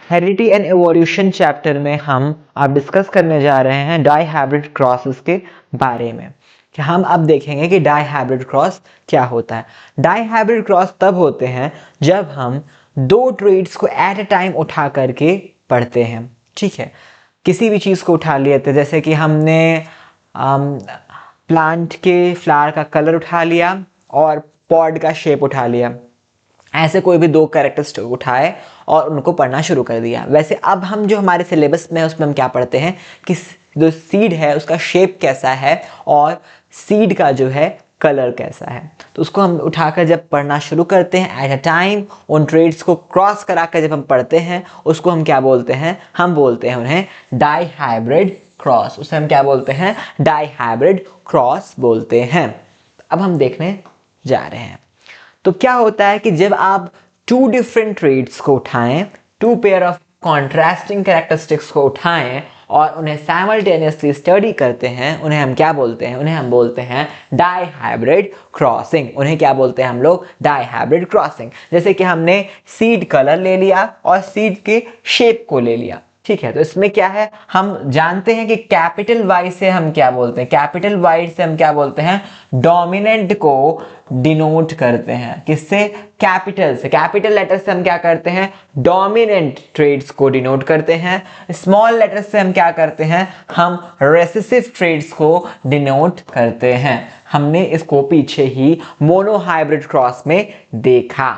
Heredity and evolution chapter में हम अब डिस्कस करने जा रहे हैं डाई हाइब्रिड क्रॉसेस के बारे में कि हम अब देखेंगे कि डाई हाइब्रिड क्रॉस क्या होता है। डाई हाइब्रिड क्रॉस तब होते हैं जब हम दो ट्रेड्स को एट अ टाइम उठा करके पढ़ते हैं। ठीक है, किसी भी चीज़ को उठा लिए थे, जैसे कि हमने प्लांट के फ्लावर का कलर उठा लिया और पॉड का शेप उठा लिया, ऐसे कोई भी दो कैरेक्टरिस्टिक उठाए और उनको पढ़ना शुरू कर दिया। वैसे अब हम जो हमारे सिलेबस में उसमें हम क्या पढ़ते हैं कि जो सीड है उसका शेप कैसा है और सीड का जो है कलर कैसा है, तो उसको हम उठाकर जब पढ़ना शुरू करते हैं एट अ टाइम, उन ट्रेड्स को क्रॉस कराकर जब हम पढ़ते हैं उसको हम क्या बोलते हैं, हम बोलते हैं उन्हें डाई हाइब्रिड क्रॉस। उसे हम क्या बोलते हैं, डाई हाइब्रिड क्रॉस बोलते हैं। अब हम देखने जा रहे हैं तो क्या होता है कि जब आप टू डिफरेंट ट्रेड्स को उठाएं, two pair of contrasting characteristics को उठाएं और उन्हें साइमल्टेनियसली स्टडी करते हैं, उन्हें हम क्या बोलते हैं, उन्हें हम बोलते हैं डाई हाइब्रिड क्रॉसिंग। उन्हें क्या बोलते हैं हम लोग, डाई हाइब्रिड क्रॉसिंग। जैसे कि हमने सीड कलर ले लिया और सीड के शेप को ले लिया। ठीक है, तो इसमें क्या है, हम जानते हैं कि कैपिटल वाई से हम क्या बोलते हैं, कैपिटल वाई से हम क्या बोलते हैं, डोमिनेंट को डिनोट करते हैं। किससे, कैपिटल से। कैपिटल लेटर से हम क्या करते हैं, डोमिनेंट ट्रेड्स को डिनोट करते हैं। स्मॉल लेटर से हम क्या करते हैं, हम रेसेसिव ट्रेड्स को डिनोट करते हैं। हमने इसको पीछे ही मोनो हाइब्रिड क्रॉस में देखा।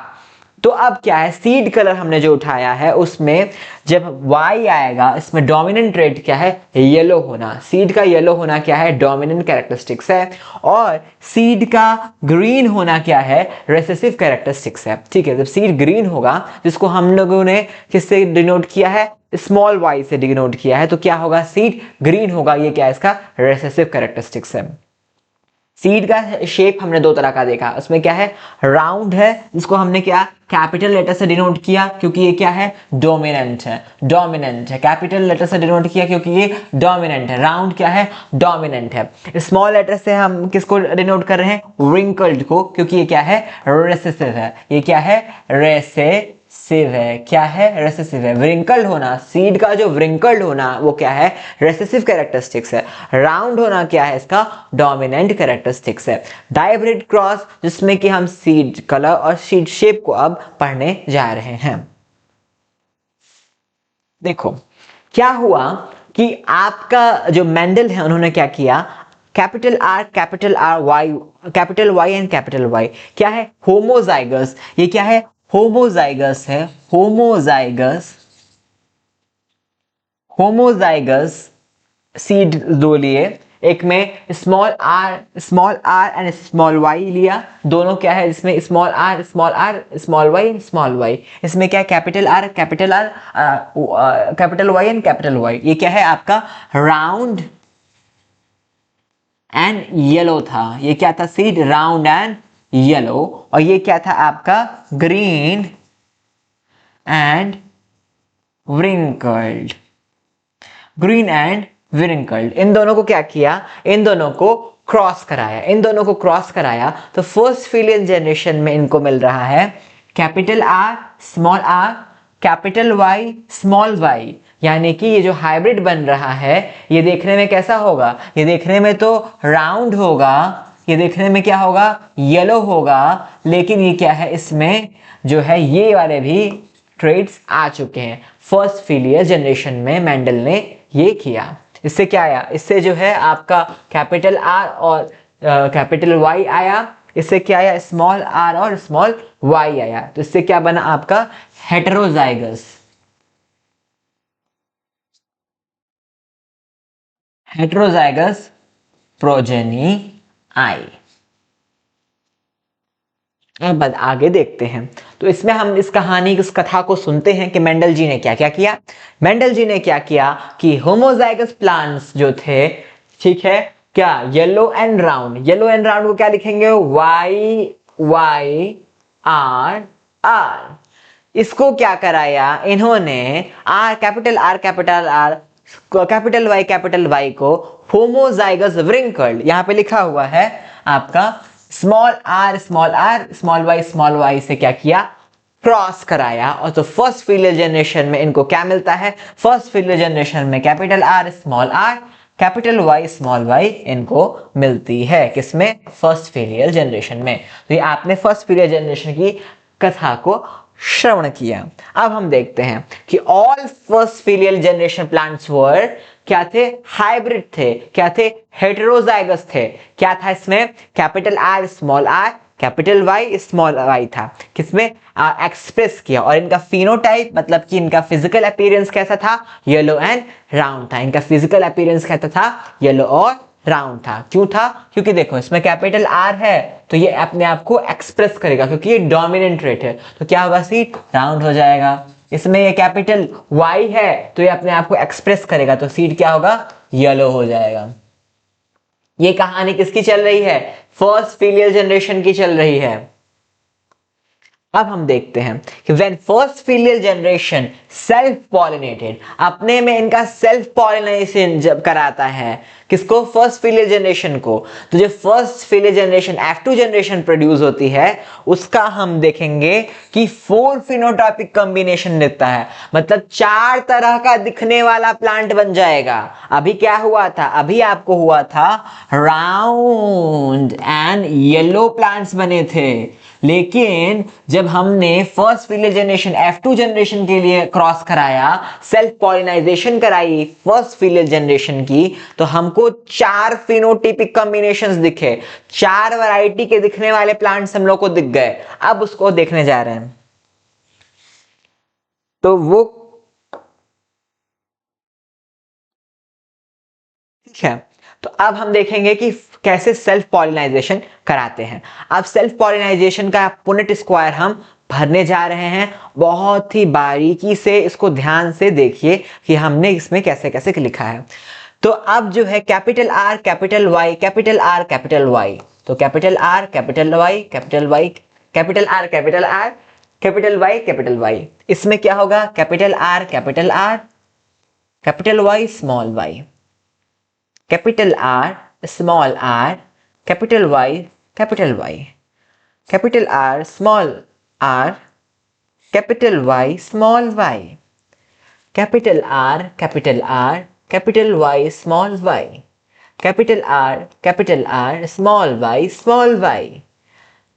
तो अब क्या है, सीड कलर हमने जो उठाया है उसमें जब Y आएगा, इसमें डोमिनेंट ट्रेड क्या है, येलो होना। सीड का येलो होना क्या है, डोमिनेंट कैरेक्टरिस्टिक्स है, और सीड का ग्रीन होना क्या है, रेसेसिव कैरेक्टरिस्टिक्स है। ठीक है, जब सीड ग्रीन होगा, जिसको हम लोगों ने किससे डिनोट किया है, स्मॉल y से डिनोट किया है, तो क्या होगा, सीड ग्रीन होगा। ये क्या है, इसका रेसेसिव कैरेक्टरिस्टिक्स है। सीड का शेप हमने दो तरह का देखा, उसमें क्या है, राउंड है, जिसको हमने क्या कैपिटल लेटर से डिनोट किया क्योंकि ये क्या है, डोमिनेंट है। डोमिनेंट है, कैपिटल लेटर से डिनोट किया क्योंकि ये डोमिनेंट है। राउंड क्या है, डोमिनेंट है। स्मॉल लेटर से हम किसको डिनोट कर रहे हैं, रिंकल्ड को, क्योंकि ये क्या है, रेसेसिव है। ये क्या है, रेसेसिव है। क्या है, रेसेसिव है। व्रिंकल्ड होना, सीड का जो व्रिंकल्ड होना वो क्या है, रेसेसिव कैरेक्टरिस्टिक्स है। राउंड होना क्या है, इसका डोमिनेंट कैरेक्टरिस्टिक्स है। डाइब्रिड क्रॉस, जिसमें कि हम सीड कलर और सीड शेप को अब पढ़ने जा रहे हैं। देखो क्या हुआ कि आपका जो मेंडल है, उन्होंने क्या किया, capital R Y, capital Y and capital Y क्या है, होमोजाइगस। ये क्या है, होमोजाइगस है। होमोजाइगस सीड दो लिए, एक में small R and small Y लिया। दोनों क्या है, इसमें स्मॉल आर स्मॉल वाई। इसमें क्या है, capital Y and capital Y. ये क्या है आपका राउंड एंड येलो था। ये क्या था, सीड राउंड एंड येलो। और ये क्या था आपका, green and wrinkled। Green and wrinkled, इन दोनों को क्या किया, इन दोनों को क्रॉस कराया। तो फर्स्ट फिलियन जनरेशन में इनको मिल रहा है capital R, capital Y, small Y. यानी कि ये जो हाइब्रिड बन रहा है, ये देखने में कैसा होगा, ये देखने में तो राउंड होगा, ये देखने में क्या होगा, येलो होगा, लेकिन ये क्या है, इसमें जो है ये वाले भी ट्रेड्स आ चुके हैं। फर्स्ट फिलियर जनरेशन में मेंडल ने ये किया। इससे क्या आया, इससे जो है आपका कैपिटल आर और कैपिटल वाई आया। इससे क्या आया, स्मॉल आर और स्मॉल वाई आया। तो इससे क्या बना आपका, हेटेरोजाइगस प्रोजेनी आई। अब आगे देखते हैं। तो इसमें हम इस कहानी, इस कथा को सुनते हैं कि मेंडल जी ने क्या क्या किया। मेंडल जी ने क्या किया कि होमोजाइगस प्लांट्स जो थे, ठीक है, क्या येलो एंड राउंड को क्या लिखेंगे, वाई आर। इसको क्या कराया इन्होंने, कैपिटल वाई को होमोजाइगस व्रिंकल्ड, यहां पे लिखा हुआ है आपका स्मॉल आर स्मॉल वाई से क्या किया, क्रॉस कराया, और तो फर्स्ट फीलियल जनरेशन में इनको क्या मिलता है, फर्स्ट फीलियल जनरेशन में capital R small R capital Y small Y इनको मिलती है, किसमें, फर्स्ट फीलियल जनरेशन में। तो ये आपने फर्स्ट फीलियल जनरेशन की कथा को श्रवण किया। अब हम देखते हैं कि all first filial generation plants वर क्या थे, हाइब्रिड थे, क्या थे, हेटेरोजाइगस थे। क्या था इसमें, capital R small R capital Y small Y था, किसमें, एक्सप्रेस किया। और इनका फिनोटाइप मतलब कि इनका फिजिकल अपीयरेंस कैसा था, येलो एंड राउंड था। इनका फिजिकल अपीयरेंस कैसा था, येलो और राउंड था। क्यों था, क्योंकि देखो इसमें कैपिटल आर है तो ये अपने आप को एक्सप्रेस करेगा, क्योंकि ये डोमिनेंट ट्रेट है, तो क्या होगा, सीट राउंड हो जाएगा। इसमें ये कैपिटल वाई है तो ये अपने आप को एक्सप्रेस करेगा, तो सीट क्या होगा, येलो हो जाएगा। ये कहानी किसकी चल रही है, फर्स्ट फीलियल जनरेशन की चल रही है। अब हम देखते हैं कि when first filial generation self pollinated, अपने में इनका सेल्फ पॉलिनेशन जब कराता है, किसको, फर्स्ट फीलियल जनरेशन को, तो जो first filial generation F2 generation produce होती है उसका हम देखेंगे कि 4 फिनोटाइपिक कॉम्बिनेशन देता है, मतलब 4 तरह का दिखने वाला प्लांट बन जाएगा। अभी क्या हुआ था, अभी आपको हुआ था राउंड एंड येलो प्लांट्स बने थे, लेकिन जब हमने first filial generation F2 generation के लिए क्रॉस कराया, सेल्फ पॉलिनाइजेशन कराई फर्स्ट फीलियल जनरेशन की, तो हमको 4 फिनोटाइपिक कॉम्बिनेशंस दिखे, 4 वैरायटी के दिखने वाले प्लांट्स हम लोग को दिख गए। अब उसको देखने जा रहे हैं, तो वो ठीक है। तो अब हम देखेंगे कि कैसे सेल्फ पॉलिनाइजेशन कराते हैं। अब सेल्फ पॉलिनाइजेशन का पुनेट स्क्वायर हम भरने जा रहे हैं। बहुत ही बारीकी से इसको ध्यान से देखिए कि हमने इसमें कैसे कैसे लिखा है। तो अब जो है capital R capital Y capital R capital Y, तो capital R capital Y capital Y capital R capital R capital Y, इसमें क्या होगा, capital R capital Y small Y, capital R small R capital Y capital Y, capital R small R capital Y small Y, capital R capital Y small Y, capital R small Y small Y,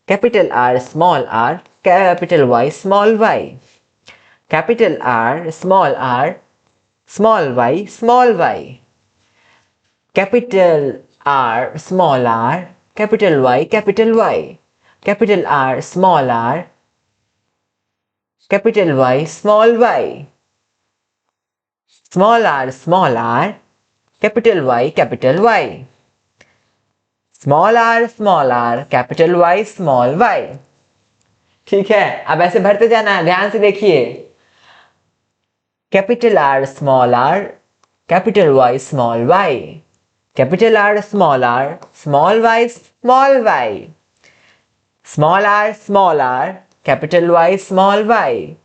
capital R small R capital Y small Y, capital R small Y small Y, capital R small R capital Y capital R small R capital Y small Y, small R capital Y small R capital Y small Y. ठीक है, अब ऐसे भरते जाना है, ध्यान से देखिए। Capital R small R capital Y small Y, capital R small Y small Y, small R capital Y small Y,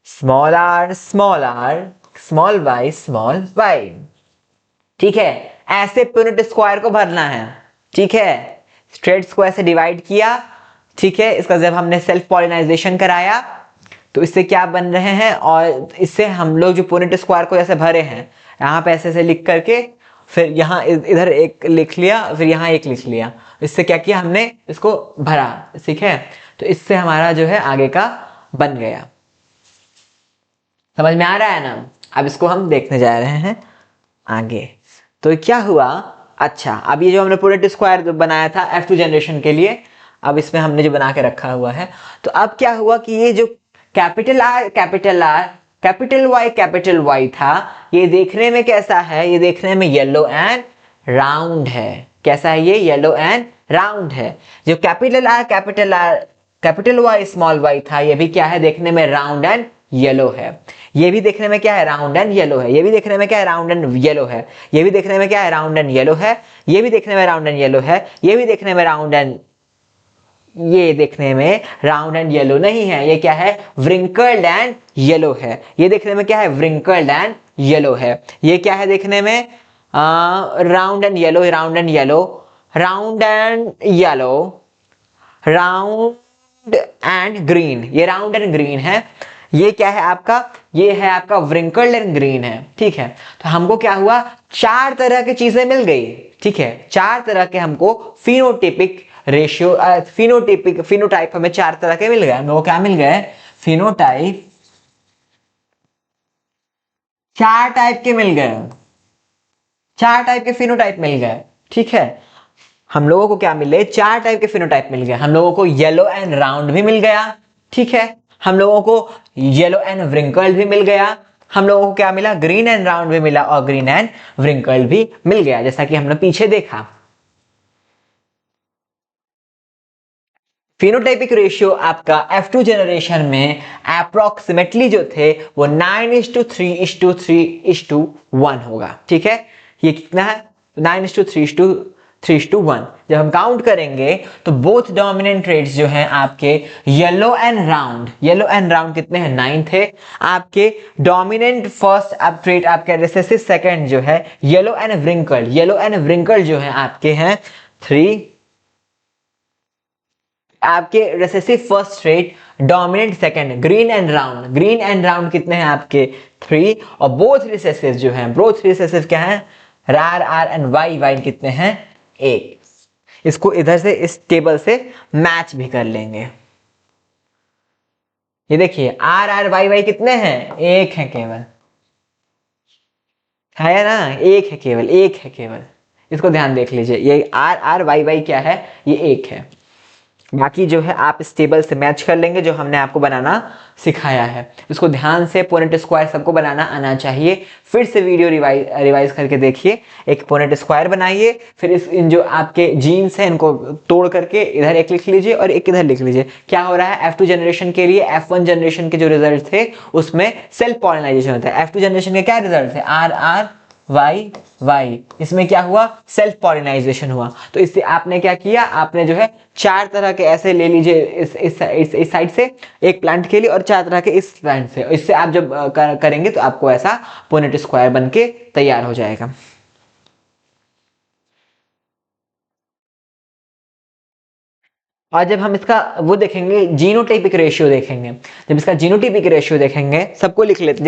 small R small Y small Y. ठीक है, ऐसे पुनेट स्क्वायर को भरना है। ठीक है, स्ट्रेट्स को ऐसे डिवाइड किया। ठीक है, इसका जब हमने सेल्फ पॉलिनाइजेशन कराया तो इससे क्या बन रहे हैं, और इससे हम लोग जो पुनेट स्क्वायर को ऐसे भरे हैं, यहाँ पे ऐसे लिख करके फिर यहाँ इधर एक लिख लिया, फिर यहाँ एक लिख लिया, इससे क्या किया हमने, इसको भरा। ठीक है, तो इससे हमारा जो है आगे का बन गया। समझ में आ रहा है ना। अब इसको हम देखने जा रहे हैं आगे। तो क्या हुआ, अच्छा अब ये जो हमने पुनेट स्क्वायर बनाया था F2 जनरेशन के लिए, अब इसमें हमने जो बना के रखा हुआ है, तो अब क्या हुआ कि ये जो कैपिटल आर कैपिटल वाई था, ये देखने में कैसा है, ये देखने में येलो एंड राउंड है। कैसा है ये, येलो एंड राउंड है। जो capital R capital Y small Y था, ये भी क्या है, देखने में राउंड एंड येलो है। ये भी देखने में क्या है, राउंड एंड येलो है। ये भी देखने में क्या है, राउंड एंड येलो है। ये भी देखने में क्या है, राउंड एंड येलो है। ये भी देखने में राउंड एंड येलो है। ये भी देखने में राउंड एंड, ये देखने में राउंड एंड येलो नहीं है, ये क्या है, व्रिंकल्ड एंड येलो है। ये देखने में क्या है, व्रिंकल्ड एंड येलो है। ये क्या है देखने में, round and yellow, round and yellow, round and yellow, round and green, ये राउंड एंड ग्रीन है। ये क्या है आपका, ये है आपका व्रिंकल्ड एंड ग्रीन है, ठीक है। तो हमको क्या हुआ, चार तरह की चीजें मिल गई, ठीक है। चार तरह के हमको फिनोटिपिक रेशियो, फिनोटाइप हमें चार तरह के मिल गए। हम लोग को क्या मिल गए, फिनोटाइप चार टाइप के मिल गए, चार टाइप के फिनोटाइप मिल गए, ठीक है। हम लोगों को क्या मिले, चार टाइप के फिनोटाइप मिल गए। हम लोगों को येलो एंड राउंड भी मिल गया, ठीक है। हम लोगों को येलो एंड व्रिंकल्ड भी मिल गया। हम लोगों को क्या मिला, ग्रीन एंड राउंड भी मिला और ग्रीन एंड व्रिंकल्ड भी मिल गया, जैसा कि हमने पीछे देखा। फिनोटाइपिक रेशियो आपका F2 जनरेशन में अप्रोक्सीमेटली जो थे वो 9:3:3:1 होगा, ठीक है। ये कितना है, 9:3:3:1। जब हम काउंट करेंगे तो बोथ डोमिनेंट ट्रेड्स जो हैं आपके येलो एंड राउंड कितने हैं, 9 थे। आपके डोमिनेंट फर्स्ट आप ट्रेड, आपके रिसेसिव सेकंड जो है येलो एंड व्रिंकल्ड जो है आपके हैं 3। आपके recessive first trade, dominant second green and round कितने हैं आपके 3। और बोथ रिसेसिव जो हैं, बोथ रिसेसिव क्या है, आर एंड वाई कितने हैं 1। इसको इधर से इस टेबल से मैच भी कर लेंगे। ये देखिए आर वाई कितने हैं, 1 है केवल, है ना, 1 है केवल, 1 है केवल। इसको ध्यान देख लीजिए, ये आर वाई क्या है, ये 1 है। बाकी जो है आप इस टेबल से मैच कर लेंगे जो हमने आपको बनाना सिखाया है। इसको ध्यान से पुनेट स्क्वायर सबको बनाना आना चाहिए। फिर से वीडियो रिवाइज करके देखिए, एक पुनेट स्क्वायर बनाइए, फिर इन जो आपके जीन्स हैं इनको तोड़ करके इधर एक लिख लीजिए और एक इधर लिख लीजिए। क्या हो रहा है, F2 जनरेशन के लिए F1 जनरेशन के जो रिजल्ट थे उसमें सेल्फ पॉलिनाइजेशन होता है। F2 जनरेशन के क्या रिजल्ट थे, आर वाई, इसमें क्या हुआ, सेल्फ पॉलिनाइजेशन हुआ। तो इससे आपने क्या किया, आपने जो है चार तरह के ऐसे ले लीजिए इस साइड से एक प्लांट के लिए और चार तरह के इस प्लांट से। इससे आप जब करेंगे तो आपको ऐसा पुनेट स्क्वायर बन के तैयार हो जाएगा। और जब हम इसका वो देखेंगे, जीनोटाइपिक रेशियो देखेंगे, जब इसका जीनोटाइपिक रेशियो देखेंगे, सबको लिख लेते,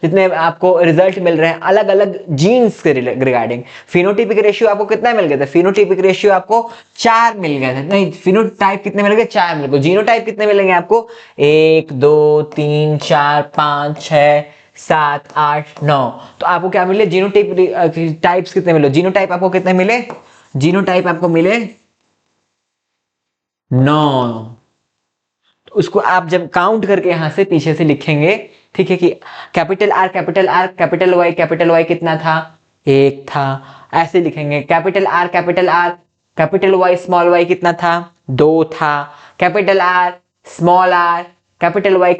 जितने आपको रिजल्ट मिल रहे हैं अलग अलग जीन्स के रिगार्डिंग। फिनोटाइपिक रेशियो आपको कितना मिल गया था, फिनोटाइपिक रेशियो आपको 4 मिल गया था, नहीं फिनोटाइप कितने मिल गए, 4 मिल गए। जीनोटाइप कितने मिलेंगे आपको, 1 2 3 4 5 6 7 8 9। तो आपको क्या मिले, जीनोटाइप टाइप्स कितने मिले, जीनोटाइप आपको कितने मिले, जीनोटाइप आपको मिले 9। तो उसको आप जब काउंट करके यहां से पीछे से लिखेंगे, ठीक है, कि कैपिटल आर कैपिटल वाई कितना था, 1 था। ऐसे लिखेंगे capital R capital Y small Y कितना था, 2 था। कैपिटल आर कैपिटल वाई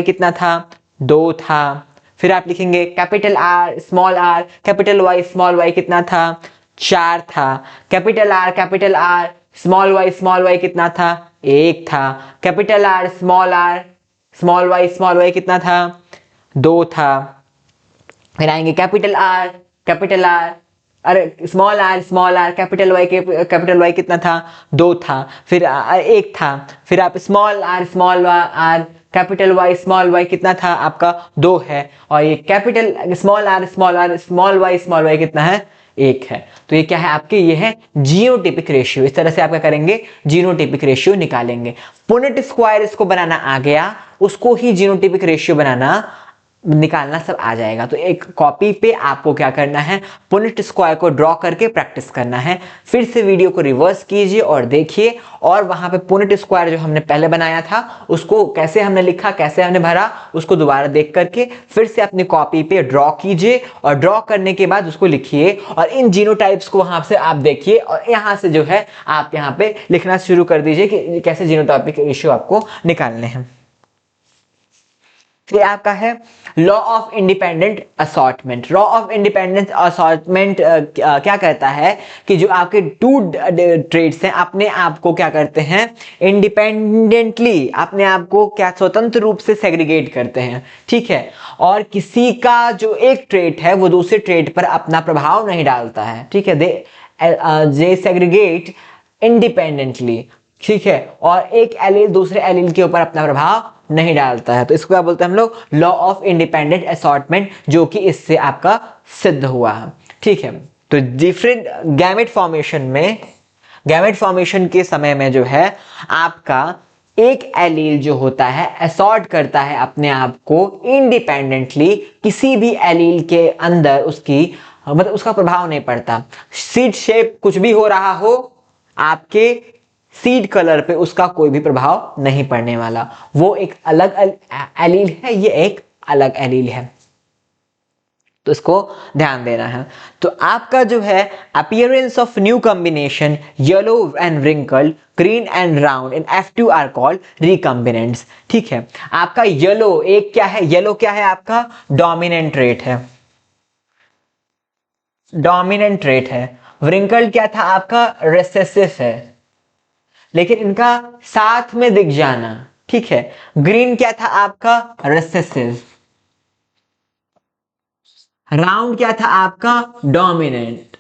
कितना था, 2 था। फिर आप लिखेंगे capital R capital Y small Y कितना था, 4 था। कैपिटल आर स्मॉल वाई कितना था, 1 था। कैपिटल आर स्मॉल वाई कितना था, 2 था। फिर आएंगे कैपिटल आर अरे स्मॉल आर कैपिटल वाई कितना था, 2 था। फिर 1 था। फिर आप small R capital Y small Y कितना था आपका, 2 है। और ये कैपिटल स्मॉल वाई कितना है, 1 है। तो ये क्या है आपके, ये है जीनोटाइपिक रेशियो। इस तरह से आप क्या करेंगे, जीनोटाइपिक रेशियो निकालेंगे। पुनेट स्क्वायर इसको बनाना आ गया, उसको ही जीनोटाइपिक रेशियो निकालना सब आ जाएगा। तो एक कॉपी पे आपको क्या करना है, पुनेट स्क्वायर को ड्रॉ करके प्रैक्टिस करना है। फिर से वीडियो को रिवर्स कीजिए और देखिए, और वहां पे पुनेट स्क्वायर जो हमने पहले बनाया था उसको कैसे हमने लिखा, कैसे हमने भरा, उसको दोबारा देख करके फिर से अपनी कॉपी पे ड्रॉ कीजिए और ड्रॉ करने के बाद उसको लिखिए और इन जीनोटाइप्स को वहां से आप देखिए और यहां से जो है आप यहाँ पे लिखना शुरू कर दीजिए कि कैसे जीनोटाइपिक रेशियो आपको निकालने हैं। फिर आपका है law of independent assortment. Law of independent assortment क्या कहता है कि जो आपके 2 ट्रेड्स हैं अपने आप को क्या करते हैं, इंडिपेंडेंटली अपने आप को क्या स्वतंत्र रूप से सेग्रीगेट करते हैं, ठीक है। और किसी का जो एक ट्रेड है वो दूसरे ट्रेड पर अपना प्रभाव नहीं डालता है, ठीक है। दे सेग्रीगेट इंडिपेंडेंटली, ठीक है, और एक एलील दूसरे एलील के ऊपर अपना प्रभाव नहीं डालता है। तो इसको क्या बोलते हैं हम लोग, लॉ ऑफ इंडिपेंडेंट असॉर्टमेंट, जो कि इससे आपका सिद्ध हुआ है। ठीक है, तो डिफरेंट गैमेट फॉर्मेशन के समय में जो है आपका एक एलील जो होता है असॉर्ट करता है अपने आप को इंडिपेंडेंटली, किसी भी एलील के अंदर उसकी मतलब उसका प्रभाव नहीं पड़ता। सीड शेप कुछ भी हो रहा हो, आपके सीड कलर पे उसका कोई भी प्रभाव नहीं पड़ने वाला। वो एक अलग एलील है, ये एक अलग एलील है, तो इसको ध्यान देना है। तो आपका जो है appearance of new combination yellow and wrinkled, green and round in F2 are called recombinants. ठीक है, आपका येलो एक क्या है, येलो क्या है आपका डोमिनेंट ट्रेट है, डोमिनेंट ट्रेट है। रिंकल्ड क्या था आपका रिसेसिव है, लेकिन इनका साथ में दिख जाना। ठीक है, ग्रीन क्या था आपका रिसेसिव, राउंड क्या था आपका डोमिनेंट।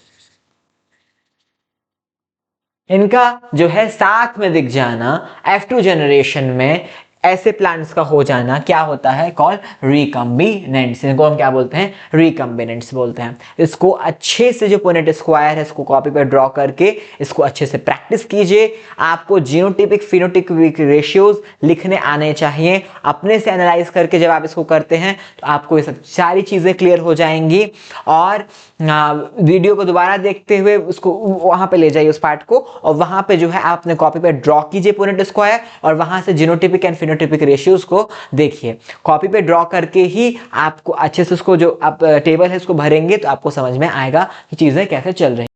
इनका जो है साथ में दिख जाना F2 जनरेशन में ऐसे प्लांट्स का हो जाना क्या होता है, कॉल रिकम्बिनेंट्स। इनको हम क्या बोलते हैं, रिकम्बिनेंट्स बोलते हैं। इसको अच्छे से जो पुनेट स्क्वायर है इसको कॉपी पर ड्रॉ करके इसको अच्छे से प्रैक्टिस कीजिए। आपको जीनोटिपिक फिनोटिपिक रेशियोज लिखने आने चाहिए। अपने से एनालाइज करके जब आप इसको करते हैं तो आपको ये सब सारी चीजें क्लियर हो जाएंगी। और वीडियो को दोबारा देखते हुए उसको वहां पे ले जाइए उस पार्ट को, और वहां पे जो है आप अपने कॉपी पे ड्रॉ कीजिए पुनेट स्क्वायर, और वहां से जीनोटिपिक एंड फिनोटिपिक रेशियोज को देखिए। कॉपी पे ड्रॉ करके ही आपको अच्छे से उसको जो आप टेबल है उसको भरेंगे तो आपको समझ में आएगा कि चीजें कैसे चल रही हैं।